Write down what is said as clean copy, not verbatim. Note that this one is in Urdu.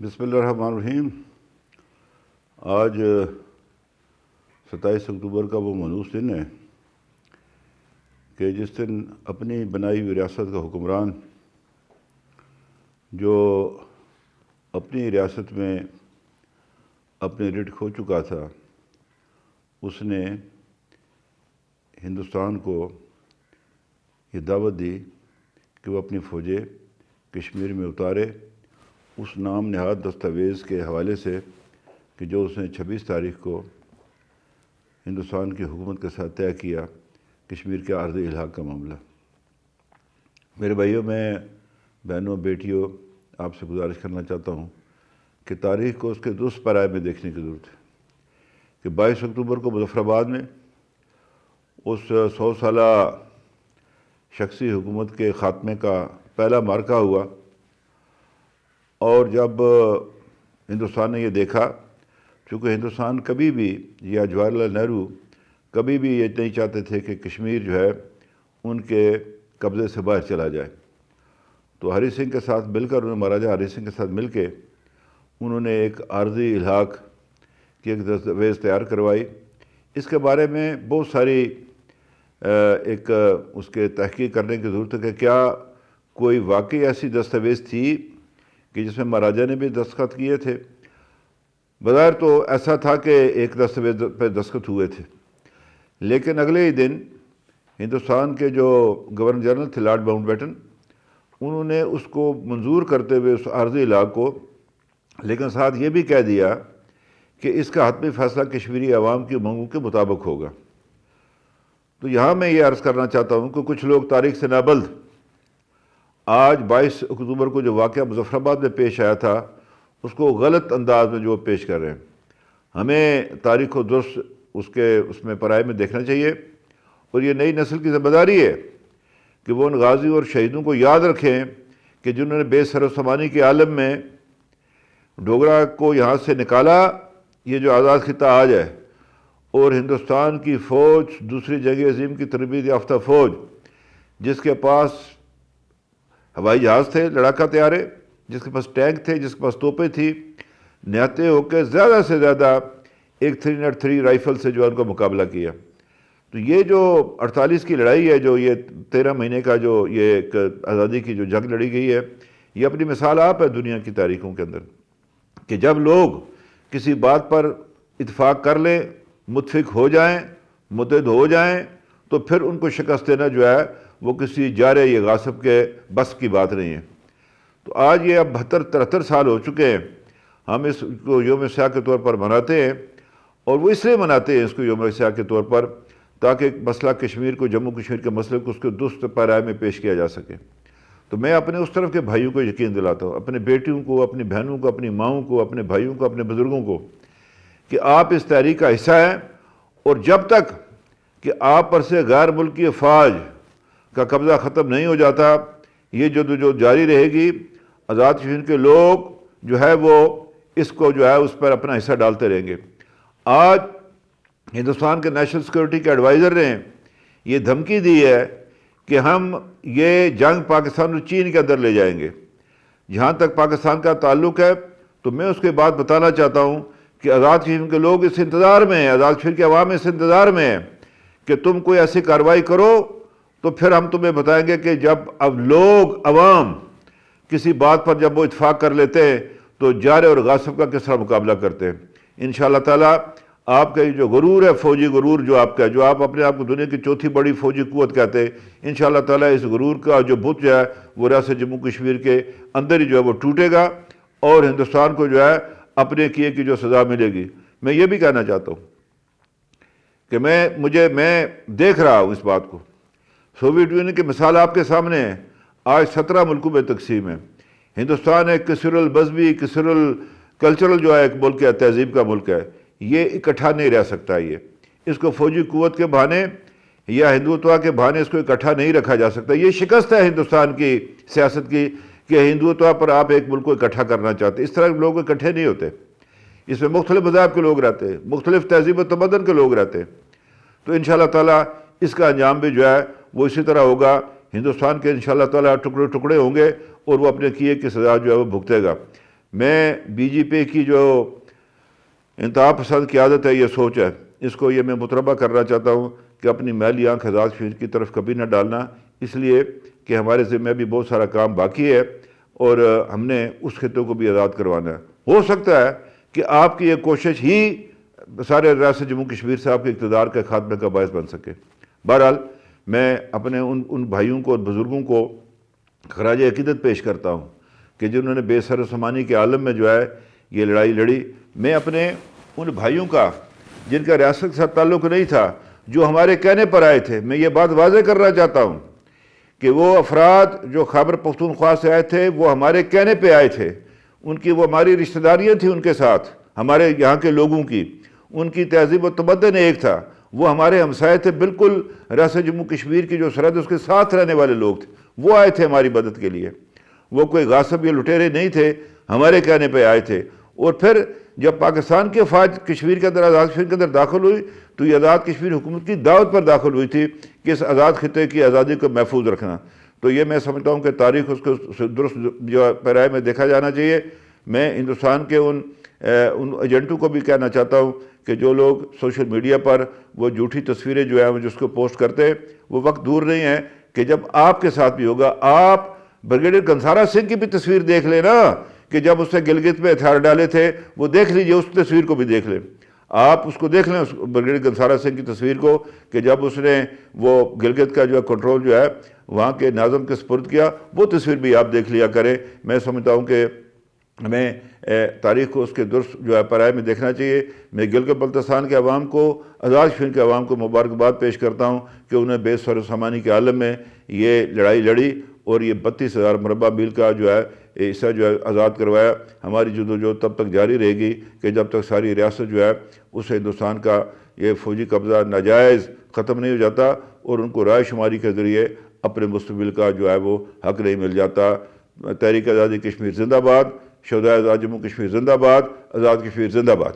بسم اللہ الرحمن الرحیم۔ آج 27 اکتوبر کا وہ منحوس دن ہے کہ جس دن اپنی بنائی ہوئی ریاست کا حکمران جو اپنی ریاست میں اپنے رٹ کھو چکا تھا، اس نے ہندوستان کو یہ دعوت دی کہ وہ اپنی فوجیں کشمیر میں اتارے اس نام نہاد دستاویز کے حوالے سے کہ جو اس نے 26 تاریخ کو ہندوستان کی حکومت کے ساتھ طے کیا، کشمیر کے عارضی الحاق کا معاملہ۔ میرے بھائیوں، میں بہنوں بیٹیوں آپ سے گزارش کرنا چاہتا ہوں کہ تاریخ کو اس کے درست پیمانے میں دیکھنے کی ضرورت ہے کہ 22 اکتوبر کو مظفر آباد میں اس 100 سالہ شخصی حکومت کے خاتمے کا پہلا معرکہ ہوا، اور جب ہندوستان نے یہ دیکھا، چونکہ ہندوستان کبھی بھی یا جواہر لال نہرو کبھی بھی یہ نہیں چاہتے تھے کہ کشمیر جو ہے ان کے قبضے سے باہر چلا جائے، تو ہری سنگھ کے ساتھ مل کر مہاراجہ ہری سنگھ کے ساتھ مل کے انہوں نے ایک عارضی الحاق کی ایک دستاویز تیار کروائی۔ اس کے بارے میں بہت ساری ایک اس کے تحقیق کرنے کی ضرورت ہے کہ کیا کوئی واقعی ایسی دستاویز تھی کہ جس میں مہاراجہ نے بھی دستخط کیے تھے۔ بظاہر تو ایسا تھا کہ ایک دستاویز پہ دستخط ہوئے تھے، لیکن اگلے ہی دن ہندوستان کے جو گورنر جنرل تھے لارڈ ماؤنٹ بیٹن، انہوں نے اس کو منظور کرتے ہوئے اس عارضی علاق کو، لیکن ساتھ یہ بھی کہہ دیا کہ اس کا حتمی فیصلہ کشمیری عوام کی منگوں کے مطابق ہوگا۔ تو یہاں میں یہ عرض کرنا چاہتا ہوں کہ کچھ لوگ تاریخ سے نابلد آج 22 اکتوبر کو جو واقعہ مظفر آباد میں پیش آیا تھا اس کو غلط انداز میں جو پیش کر رہے ہیں۔ ہمیں تاریخ کو درست اس میں پرائے میں دیکھنا چاہیے، اور یہ نئی نسل کی ذمہ داری ہے کہ وہ ان غازی اور شہیدوں کو یاد رکھیں کہ جنہوں نے بے سر و سامانی کے عالم میں ڈوگرا کو یہاں سے نکالا، یہ جو آزاد خطہ آج ہے، اور ہندوستان کی فوج دوسری جنگ عظیم کی تربیت یافتہ فوج جس کے پاس ہوائی جہاز تھے، لڑاکا طیارے، جس کے پاس ٹینک تھے، جس کے پاس توپیں تھی، نہتے ہو کے زیادہ سے زیادہ ایک 303 رائفل سے جو ان کا مقابلہ کیا۔ تو یہ جو 48 کی لڑائی ہے، جو یہ 13 مہینے کا جو یہ ایک آزادی کی جو جنگ لڑی گئی ہے، یہ اپنی مثال آپ ہے دنیا کی تاریخوں کے اندر کہ جب لوگ کسی بات پر اتفاق کر لیں، متفق ہو جائیں، متحد ہو جائیں، تو پھر ان کو شکست دینا جو ہے وہ کسی جارے یا غاصب کے بس کی بات نہیں ہے۔ تو آج یہ اب 72-73 سال ہو چکے ہیں، ہم اس کو یوم سیاہ کے طور پر مناتے ہیں، اور وہ اس لیے مناتے ہیں اس کو یوم سیاہ کے طور پر تاکہ مسئلہ کشمیر کو، جموں کشمیر کے مسئلے کو اس کے درست پیمانے میں پیش کیا جا سکے۔ تو میں اپنے اس طرف کے بھائیوں کو یقین دلاتا ہوں، اپنے بیٹیوں کو، اپنی بہنوں کو، اپنی ماؤں کو، اپنے بھائیوں کو، اپنے بزرگوں کو، کہ آپ اس تحریک کا حصہ ہیں، اور جب تک کہ آپ پر سے غیر ملکی افواج کا قبضہ ختم نہیں ہو جاتا، یہ جو جاری رہے گی۔ آزاد کشمیر کے لوگ جو ہے وہ اس کو جو ہے اس پر اپنا حصہ ڈالتے رہیں گے۔ آج ہندوستان کے نیشنل سیکورٹی کے ایڈوائزر نے یہ دھمکی دی ہے کہ ہم یہ جنگ پاکستان اور چین کے اندر لے جائیں گے۔ جہاں تک پاکستان کا تعلق ہے تو میں اس کے بعد بتانا چاہتا ہوں کہ آزاد کشمیر کے لوگ اس انتظار میں ہیں، آزاد کشمیر کے عوام اس انتظار میں ہیں کہ تم کوئی ایسی کارروائی کرو تو پھر ہم تمہیں بتائیں گے کہ جب اب لوگ عوام کسی بات پر جب وہ اتفاق کر لیتے ہیں تو جارے اور غاصب کا کس طرح مقابلہ کرتے ہیں۔ انشاءاللہ تعالیٰ آپ کا یہ جو غرور ہے، فوجی غرور جو آپ کا ہے، جو آپ اپنے آپ کو دنیا کی چوتھی بڑی فوجی قوت کہتے ہیں، انشاءاللہ تعالیٰ اس غرور کا جو بت جو ہے وہ ریاست جموں کشمیر کے اندر ہی جو ہے وہ ٹوٹے گا، اور ہندوستان کو جو ہے اپنے کیے کی جو سزا ملے گی۔ میں یہ بھی کہنا چاہتا ہوں کہ میں دیکھ رہا ہوں اس بات کو، سوویت یونین کی مثال آپ کے سامنے ہے، آج 17 ملکوں میں تقسیم ہے۔ ہندوستان ایک کثیر المذہبی، کثیر الکلچرل جو ہے ایک ملک ہے، تہذیب کا ملک ہے، یہ اکٹھا نہیں رہ سکتا۔ یہ اس کو فوجی قوت کے بہانے یا ہندوتوا کے بہانے اس کو اکٹھا نہیں رکھا جا سکتا۔ یہ شکست ہے ہندوستان کی سیاست کی کہ ہندوتوا پر آپ ایک ملک کو اکٹھا کرنا چاہتے۔ اس طرح لوگ اکٹھے نہیں ہوتے، اس میں مختلف مذاہب کے لوگ رہتے ہیں، مختلف تہذیب و تمدن کے لوگ رہتے ہیں۔ تو انشاءاللہ تعالیٰ اس کا انجام بھی جو ہے وہ اسی طرح ہوگا۔ ہندوستان کے انشاءاللہ تعالیٰ ٹکڑے ٹکڑے ہوں گے اور وہ اپنے کیے کی سزا جو ہے وہ بھگتے گا۔ میں بی جے پی کی جو انتہا پسند قیادت ہے، یہ سوچ ہے، اس کو یہ میں متربع کرنا چاہتا ہوں کہ اپنی میلی آنکھ آزاد کشمیر کی طرف کبھی نہ ڈالنا، اس لیے کہ ہمارے ذمہ بھی بہت سارا کام باقی ہے اور ہم نے اس خطے کو بھی آزاد کروانا ہے۔ ہو سکتا ہے کہ آپ کی یہ کوشش ہی سارے ریاست جموں کشمیر سے آپ کے اقتدار کے خاتمے کا باعث بن سکے۔ بہرحال میں اپنے ان بھائیوں کو اور بزرگوں کو خراج عقیدت پیش کرتا ہوں کہ جنہوں نے بے سر و سامانی کے عالم میں جو ہے یہ لڑائی لڑی۔ میں اپنے ان بھائیوں کا جن کا ریاست کے ساتھ تعلق نہیں تھا، جو ہمارے کہنے پر آئے تھے، میں یہ بات واضح کرنا چاہتا ہوں کہ وہ افراد جو خیبر پختونخوا سے آئے تھے وہ ہمارے کہنے پہ آئے تھے، ان کی وہ ہماری رشتہ داریاں تھیں ان کے ساتھ، ہمارے یہاں کے لوگوں کی، ان کی تہذیب و تمدن ایک تھا، وہ ہمارے ہمسائے تھے، بالکل ریاست جموں کشمیر کی جو سرحد اس کے ساتھ رہنے والے لوگ تھے، وہ آئے تھے ہماری مدد کے لیے۔ وہ کوئی غاصب یا لٹیرے نہیں تھے، ہمارے کہنے پہ آئے تھے۔ اور پھر جب پاکستان کی افواج کشمیر کے اندر، آزاد کشمیر کے اندر داخل ہوئی تو یہ آزاد کشمیر حکومت کی دعوت پر داخل ہوئی تھی کہ اس آزاد خطے کی آزادی کو محفوظ رکھنا۔ تو یہ میں سمجھتا ہوں کہ تاریخ اس کو درست جو پیرائے میں دیکھا جانا چاہیے۔ میں ہندوستان کے ان ایجنٹوں کو بھی کہنا چاہتا ہوں کہ جو لوگ سوشل میڈیا پر وہ جھوٹی تصویریں جو ہیں جس کو پوسٹ کرتے ہیں، وہ وقت دور نہیں ہے کہ جب آپ کے ساتھ بھی ہوگا۔ آپ بریگیڈیئر گنسارا سنگھ کی بھی تصویر دیکھ لیں نا، کہ جب اس نے گلگت میں ہتھیار ڈالے تھے، وہ دیکھ لیجئے، اس تصویر کو بھی دیکھ لیں۔ آپ اس کو دیکھ لیں، اس بریگیڈیئر گنسارا سنگھ کی تصویر کو، کہ جب اس نے وہ گلگت کا جو ہے کنٹرول جو ہے وہاں کے ناظم کے سپرد کیا، وہ تصویر بھی آپ دیکھ لیا کریں۔ میں سمجھتا ہوں کہ ہمیں تاریخ کو اس کے درست جو ہے پیرائے میں دیکھنا چاہیے۔ میں گلگت بلتستان کے عوام کو، آزاد کشمیر کے عوام کو مبارکباد پیش کرتا ہوں کہ انہیں بے سر و سامانی کے عالم میں یہ لڑائی لڑی اور یہ 32,000 مربع میل کا جو ہے حصہ جو ہے آزاد کروایا۔ ہماری جدوجہد تب تک جاری رہے گی کہ جب تک ساری ریاست جو ہے اس ہندوستان کا یہ فوجی قبضہ ناجائز ختم نہیں ہو جاتا اور ان کو رائے شماری کے ذریعے اپنے مستقبل کا جو ہے وہ حق نہیں مل جاتا۔ تحریک آزادی کشمیر زندہ باد، شہدائے آزاد جموں کشمیر زندہ باد، آزاد کشمیر زندہ باد۔